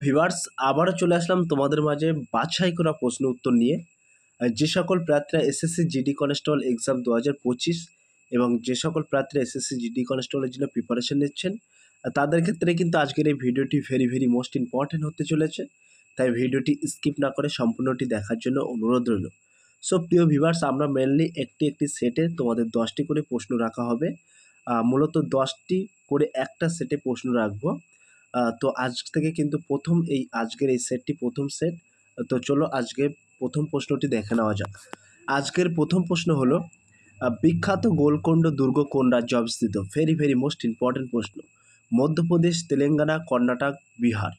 Viewers, আবারও চলে আসলাম তোমাদের মাঝে বাছাই করা প্রশ্ন উত্তর নিয়ে। যে সকল প্রার্থীরা এসএসসি জিডি কনস্টেবল এক্সাম 2025 এবং যে সকল প্রার্থীরা এসএসসি জিডি কনস্টেবলের জন্য প্রিপারেশন নিচ্ছেন, তাদের ক্ষেত্রে কিন্তু আজকের এই ভিডিওটি ভেরি মোস্ট ইম্পর্টেন্ট হতে চলেছে। তাই ভিডিওটি স্কিপ না করে সম্পূর্ণটি দেখার জন্য অনুরোধ রইল। সো প্রিয় ভিউয়ার্স, আমরা মেনলি একটি সেটে তোমাদের 10টি করে প্রশ্ন রাখা হবে। মূলত 10টি করে একটা সেটে প্রশ্ন রাখবো। তো আজ থেকে কিন্তু আজকের এই সেটটি প্রথম সেট। তো চলো আজকে প্রথম প্রশ্নটি দেখে নেওয়া যাক। আজকের প্রথম প্রশ্ন হলো, বিখ্যাত গোলকোন্ড দুর্গ কোন রাজ্যে অবস্থিত? ভেরি মোস্ট ইম্পর্টেন্ট প্রশ্ন। মধ্যপ্রদেশ, তেলেঙ্গানা, কর্ণাটক, বিহার।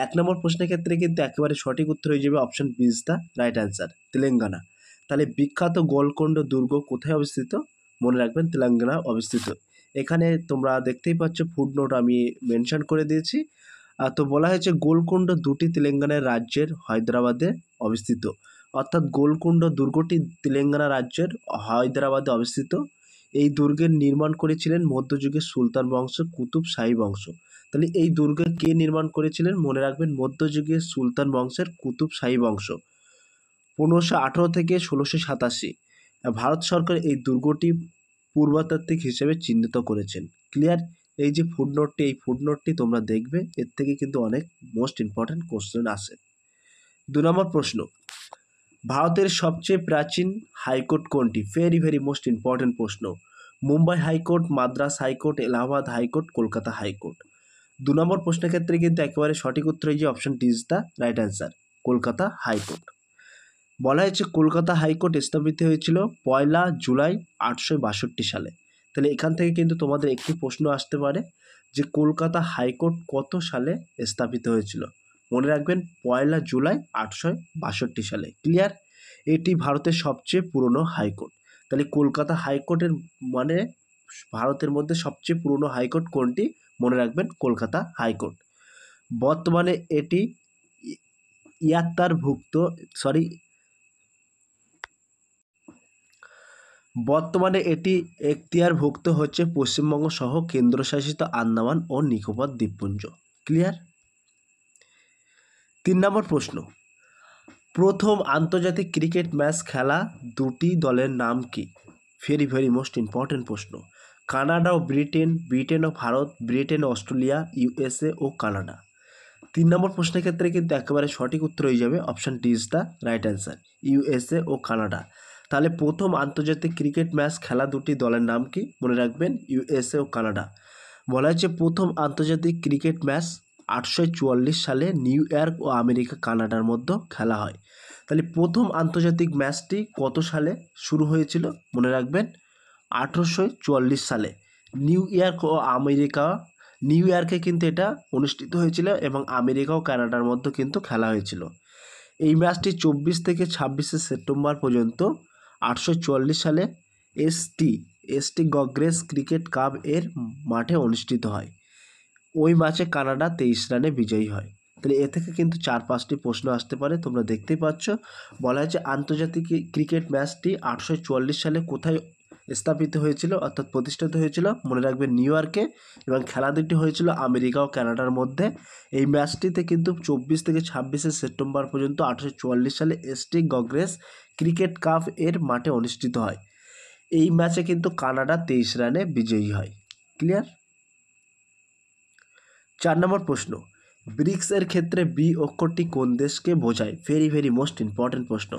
1 নম্বর প্রশ্নের ক্ষেত্রে কিন্তু একেবারে সঠিক উত্তর হয়ে যাবে option B is the right answer, Telangana. তাহলে বিখ্যাত গোলকোন্ড দুর্গ কোথায় অবস্থিত? মনে রাখবেন তেলেঙ্গানা অবস্থিত। এখানে তোমরা দেখতেই পাচ্ছ, ফুটনোট আমি মেনশন করে দিয়েছি। তো বলা হয়েছে গোলকোন্ড দুটি তেলেঙ্গানা রাজ্যের হায়দ্রাবাদে অবস্থিত। অর্থাৎ গোলকোন্ড দুর্গটি তেলেঙ্গানা রাজ্যের হায়দ্রাবাদে অবস্থিত। এই দুর্গের নির্মাণ করেছিলেন মধ্যযুগের সুলতান বংশ কুতুব শাহী বংশ। তাহলে এই দুর্গ কে নির্মাণ করেছিলেন? মনে রাখবেন মধ্যযুগীয় সুলতান বংশের কুতুব শাহী বংশ। 1518 থেকে 1687 ভারত সরকার এই দুর্গটি পূর্বতাত্ত্বিক হিসেবে চিহ্নিত করেছেন। ক্লিয়ার? এই যে ফুটনোটটি, এই ফুটনোটটি তোমরা দেখবে, এর থেকে কিন্তু অনেক মোস্ট ইম্পর্টেন্ট কোশ্চেন আসে। 2 নম্বর প্রশ্ন, ভারতের সবচেয়ে প্রাচীন হাইকোর্ট কোনটি? ভেরি মোস্ট ইম্পর্টেন্ট প্রশ্ন। Mumbai high court, Madras high court, Allahabad high court, Kolkata high court. 2 নম্বর প্রশ্নের ক্ষেত্রে কিন্তু একেবারে সঠিক উত্তর হয়ে যে option D is the right answer, Kolkata high court. বলা হয়েছে কলকাতা হাইকোর্ট স্থাপিত হয়েছিল 1 জুলাই 1862 সালে। তাহলে এখান থেকে কিন্তু তোমাদের একটি প্রশ্ন আসতে পারে যে কলকাতা হাইকোর্ট কত সালে স্থাপিত হয়েছিল? মনে রাখবেন 1 জুলাই 1862 সালে। ক্লিয়ার? এটি ভারতের সবচেয়ে পুরনো হাইকোর্ট। তাহলে কলকাতা হাইকোর্টের মানে ভারতের মধ্যে সবচেয়ে পুরনো হাইকোর্ট কোনটি? মনে রাখবেন কলকাতা হাইকোর্ট। বর্তমানে এটি এখতিয়ারভুক্ত হচ্ছে পশ্চিমবঙ্গ সহ কেন্দ্রশাসিত আন্দামান ও নিকোবর দ্বীপপুঞ্জ। ক্লিয়ার? 3 নম্বর প্রশ্ন, প্রথম আন্তর্জাতিক ক্রিকেট ম্যাচ খেলা দুটি দলের নাম কি? ভেরি মোস্ট ইম্পর্টেন্ট প্রশ্ন। কানাডা ও ব্রিটেন, ব্রিটেন ও ভারত, ব্রিটেন ও অস্ট্রেলিয়া, ইউএসএ ও কানাডা। 3 নম্বর প্রশ্নের ক্ষেত্রে কিন্তু একেবারে সঠিক উত্তর হয়ে যাবে option D is the right answer, USA ও কানাডা। তাহলে প্রথম আন্তর্জাতিক ক্রিকেট ম্যাচ খেলা দুটি দলের নাম কি? মনে রাখবেন ইউএসএ ও কানাডা। বলা হয়েছে প্রথম আন্তর্জাতিক ক্রিকেট ম্যাচ 1844 সালে নিউ ইয়র্ক ও আমেরিকা কানাডার মধ্যে খেলা হয়। তাহলে প্রথম আন্তর্জাতিক ম্যাচটি কত সালে শুরু হয়েছিল? মনে রাখবেন 1844 সালে নিউ ইয়র্কে কিন্তু এটা অনুষ্ঠিত হয়েছিল এবং আমেরিকা ও কানাডার মধ্যে কিন্তু খেলা হয়েছিল। এই ম্যাচটি 24 থেকে 26 সেপ্টেম্বর পর্যন্ত 1844 সালে এসটি গগ্রেস ক্রিকেট কাপ এর মাঠে অনুষ্ঠিত হয়। ওই ম্যাচে কানাডা 23 রানে বিজয়ী হয়। তাহলে এ থেকে কিন্তু 4-5টি প্রশ্ন আসতে পারে, তোমরা দেখতেই পাচ্ছ। বলা হয়েছে আন্তর্জাতিক ক্রিকেট ম্যাচটি 1844 সালে কোথায় স্থাপিত হয়েছিল অর্থাৎ প্রতিষ্ঠিত হয়েছিল? মনে রাখবেন নিউ ইয়র্কে, এবং খেলা দুটি হয়েছিল আমেরিকা ও কানাডার মধ্যে। এই ম্যাচটিতে কিন্তু 24 থেকে 26 সেপ্টেম্বর পর্যন্ত 1844 সালে এসটি গগ্রেস ক্রিকেট কাপ এর মাঠে অনুষ্ঠিত হয়। এই ম্যাচে কিন্তু কানাডা 23 রানে বিজয়ী হয়। ক্লিয়ার? 4 নম্বর প্রশ্ন, ব্রিক্স এর ক্ষেত্রে বি অক্ষরটি কোন দেশকে বোঝায়? ভেরি মোস্ট ইম্পর্টেন্ট প্রশ্ন।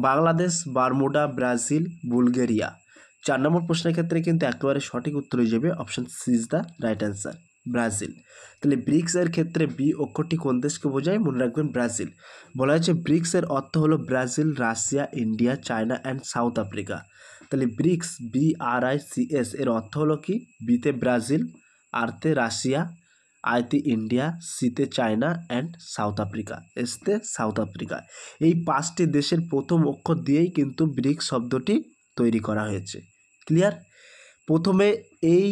Bangladesh, Bermuda, Brazil, Bulgaria. 4 number প্রশ্নের ক্ষেত্রে কিন্তু একেবারে সঠিক উত্তর হয়ে যাবে option C is the right answer, Brazil. তাহলে ব্রিক্স এর ক্ষেত্রে বি অক্ষরটি কোন দেশকে বোঝায়? মনে রাখবেন ব্রাজিল। বলা হয়েছে ব্রিক্স এর অর্থ হলো Brazil, Russia, India, China and south Africa. তাহলে ব্রিক্স BRICS এর অর্থ হলো কি? বিতে ব্রাজিল, আরতে রাশিয়া, আইতে ইন্ডিয়া, সিতে China and south Africa, এসতে south Africa. এই 5টি দেশের প্রথম অক্ষর দিয়েই কিন্তু ব্রিক্স শব্দটি তৈরি করা হয়েছে। ক্লিয়ার? প্রথমে এই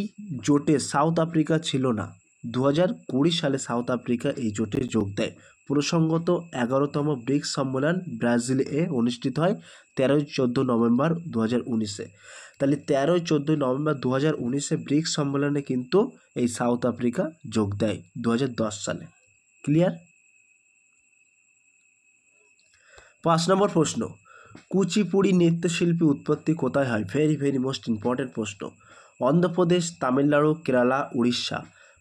জোটে সাউথ আফ্রিকা ছিল না। 2020 সালে সাউথ আফ্রিকা এই জোটে যোগ দেয়। প্রসঙ্গত 11তম ব্রিক্স সম্মেলন ব্রাজিলে অনুষ্ঠিত হয় 13-14 নভেম্বর 2019-এ। তাহলে 13-14 নভেম্বর 2019-এ ব্রিক্স সম্মেলনে কিন্তু এই সাউথ আফ্রিকা যোগ দেয় 2010 সালে। ক্লিয়ার? 5 নম্বর প্রশ্ন, কুচিপুড়ি নৃত্যশিল্পী উৎপত্তি কোথায় হয়? ভেরি ভেরি মোস্ট ইম্পর্টেন্ট প্রশ্ন। অন্ধ্রপ্রদেশ, তামিলনাড়ু, কেরালা, উড়িষ্যা।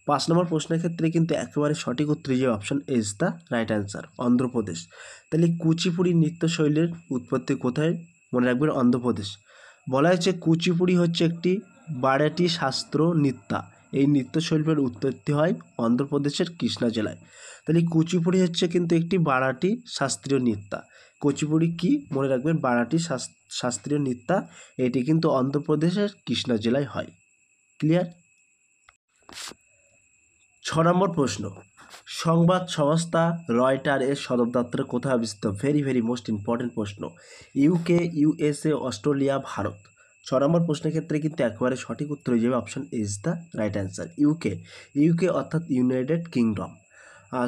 5 নম্বর প্রশ্নের ক্ষেত্রে কিন্তু একেবারে সঠিক উত্তর যে option is the right answer, Andhra Pradesh. তাহলে কুচিপুড়ি নৃত্যশৈলীর উৎপত্তি কোথায়? মনে রাখবেন অন্ধ্রপ্রদেশ। বলা হয়েছে কুচিপুড়ি হচ্ছে একটি বারাটি শাস্ত্র নৃত্য। এই নৃত্যশৈলীর উৎপত্তি হয় অন্ধ্রপ্রদেশের কৃষ্ণা জেলায়। তাহলে কুচিপুড়ি হচ্ছে কিন্তু একটি বারাটি শাস্ত্রীয় নৃত্য। কুচিপুড়ি কি? মনে রাখবেন বারাটি শাস্ত্রীয় নৃত্য। এটি কিন্তু অন্ধ্রপ্রদেশের কৃষ্ণা জেলায় হয়। ক্লিয়ার? 6 নম্বর প্রশ্ন, সংবাদ সংস্থা রয়টার এর সদর দপ্তর কোথায় অবস্থিত? ভেরি ভেরি মোস্ট ইম্পর্টেন্ট প্রশ্ন। UK, USA, Australia, Bharat. 6 নম্বর প্রশ্নের ক্ষেত্রে কিন্তু একেবারে সঠিক উত্তর হয়ে যাবে option is the right answer, UK. UK অর্থাৎ ইউনাইটেড কিংডম।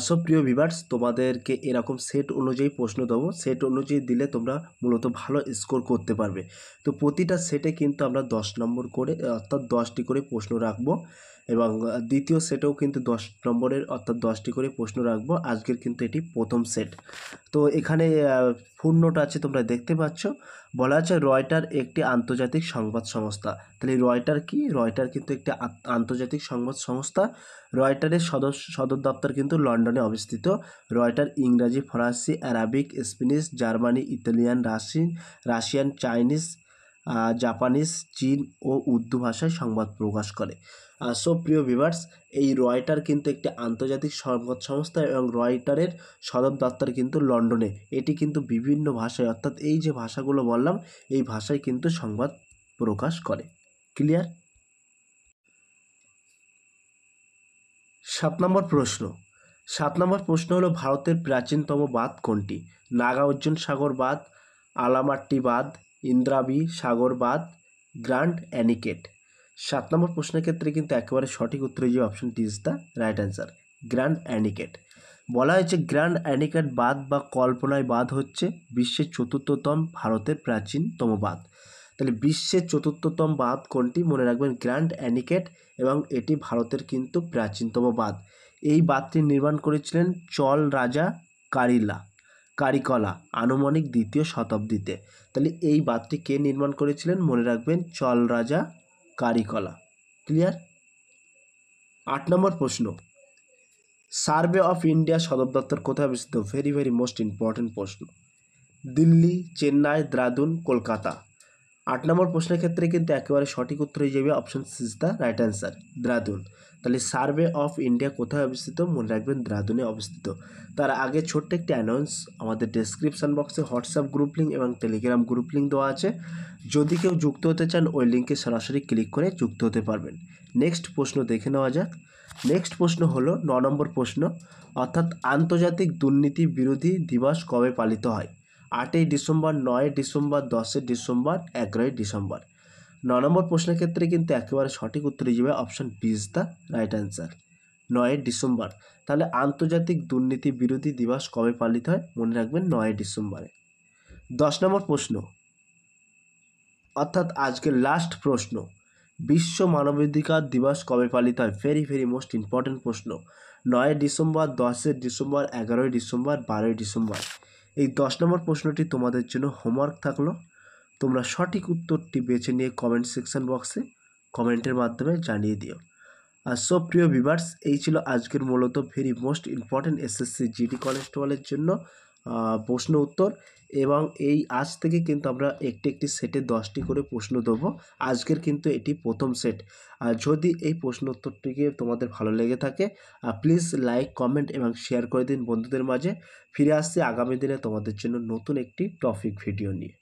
সো প্রিয় ভিউয়ার্স, তোমাদেরকে এরকম সেট অনুযায়ী প্রশ্ন দেবো। সেট অনুযায়ী দিলে তোমরা মূলত ভালো স্কোর করতে পারবে। তো প্রতিটা সেটে কিন্তু আমরা 10 নম্বর করে অর্থাৎ 10টি করে প্রশ্ন রাখবো, এবং দ্বিতীয় সেটেও কিন্তু 10 নম্বরের অর্থাৎ 10টি করে প্রশ্ন রাখবো। আজকের কিন্তু এটি প্রথম সেট। তো এখানে ফুল নোট আছে, তোমরা দেখতে পাচ্ছ। বলা আছে রয়টার একটি আন্তর্জাতিক সংবাদ সংস্থা। তাহলে রয়টার কি? রয়টার কিন্তু একটি আন্তর্জাতিক সংবাদ সংস্থা। রয়টারের সদর দপ্তর কিন্তু লন্ডনে অবস্থিত। রয়টার ইংরাজি, ফরাসি, Arabic, Spanish, Germany, Italian, Russian, Chinese, Japanese, চীন ও উর্দু ভাষায় সংবাদ প্রকাশ করে। সো প্রিয় ভিউয়ার্স, এই রয়টার কিন্তু একটি আন্তর্জাতিক সংবাদ সংস্থা এবং রয়টারের সদর দপ্তর কিন্তু লন্ডনে। এটি কিন্তু বিভিন্ন ভাষায় অর্থাৎ এই যে ভাষাগুলো বললাম এই ভাষায় কিন্তু সংবাদ প্রকাশ করে। ক্লিয়ার? 7 নম্বর প্রশ্ন। 7 নম্বর প্রশ্ন হলো ভারতের প্রাচীনতম বাঁধ কোনটি? নাগার্জুন সাগর বাঁধ, আলামাট্টি বাঁধ, ইন্দ্রাবতী সাগর বাঁধ, গ্র্যান্ড অ্যানিকেট। 7 নম্বর প্রশ্নের ক্ষেত্রে কিন্তু একেবারে সঠিক উত্তর যে অপশনটি is the right answer, Grand Anicut. বলা হয়েছে গ্র্যান্ড অ্যানিকেট বাঁধ বা কল্পনায় বাঁধ হচ্ছে বিশ্বের চতুর্থতম ভারতের প্রাচীনতম বাঁধ। তাহলে বিশ্বের চতুর্থতম বাঁধ কোনটি? মনে রাখবেন গ্র্যান্ড অ্যানিকেট, এবং এটি ভারতের কিন্তু প্রাচীনতম বাঁধ। এই বাঁধটি নির্মাণ করেছিলেন চল রাজা কারিকলা আনুমানিক 2য় শতাব্দীতে। তাহলে এই বাঁধটি কে নির্মাণ করেছিলেন? মনে রাখবেন চল রাজা কারিকলা। ক্লিয়ার? 8 নম্বর প্রশ্ন, সার্ভে অফ ইন্ডিয়া সদর দপ্তর কোথায় অবস্থিত? ভেরি ভেরি মোস্ট ইম্পর্টেন্ট প্রশ্ন। দিল্লি, চেন্নাই, দেরাদুন, কলকাতা। 8 নম্বর প্রশ্নের ক্ষেত্রে কিন্তু একেবারে সঠিক উত্তর হয়ে যাবে option is the right answer, Dehradun. তাহলে সার্ভে অফ ইন্ডিয়া কোথায় অবস্থিত? মনে রাখবেন দেরাদুনে অবস্থিত। তার আগে ছোট্ট একটি অ্যানাউন্স, আমাদের ডেসক্রিপশন বক্সে হোয়াটসঅ্যাপ গ্রুপ লিঙ্ক এবং টেলিগ্রাম গ্রুপ লিঙ্ক দেওয়া আছে। যদি কেউ যুক্ত হতে চান ওই লিঙ্কে সরাসরি ক্লিক করে যুক্ত হতে পারবেন। নেক্সট প্রশ্ন দেখে নেওয়া যাক। নেক্সট প্রশ্ন হলো 9 নম্বর প্রশ্ন, অর্থাৎ আন্তর্জাতিক দুর্নীতি বিরোধী দিবস কবে পালিত হয়? 8ই ডিসেম্বর, 9ই ডিসেম্বর, 10ই ডিসেম্বর, 11ই ডিসেম্বর। 9 নম্বর প্রশ্নের ক্ষেত্রে কিন্তু একেবারে সঠিক উত্তর হয়ে যাবে option B is the right answer, 9ই ডিসেম্বর। তাহলে আন্তর্জাতিক দুর্নীতি বিরোধী দিবস কবে পালিত হয়? মনে রাখবেন 9ই ডিসেম্বরে। 10 নম্বর প্রশ্ন, অর্থাৎ আজকের লাস্ট প্রশ্ন, বিশ্ব মানবাধিকার দিবস কবে পালিত হয়? ভেরি ভেরি মোস্ট ইম্পর্টেন্ট প্রশ্ন। 9ই ডিসেম্বর, 10ই ডিসেম্বর, 11ই ডিসেম্বর, 12ই ডিসেম্বর। এই 10 নম্বর প্রশ্নটি তোমাদের জন্য হোমওয়ার্ক থাকলো। তোমরা সঠিক উত্তরটি বেছে নিয়ে কমেন্ট সেকশন বক্সে কমেন্টের মাধ্যমে জানিয়ে দিও। আর সব প্রিয় ভিউয়ার্স, এই ছিল আজকের মূলত very most important SSC GD কনস্টেবলের জন্য প্রশ্ন উত্তর। এবং এই আজ থেকে কিন্তু আমরা একটি সেটে 10টি করে প্রশ্ন দেবো। আজকের কিন্তু এটি প্রথম সেট। আর যদি এই প্রশ্ন উত্তরটিকে তোমাদের ভালো লেগে থাকে প্লিজ লাইক, কমেন্ট এবং শেয়ার করে দিন বন্ধুদের মাঝে। ফিরে আসছি আগামী দিনে তোমাদের জন্য নতুন একটি টপিক ভিডিও নিয়ে।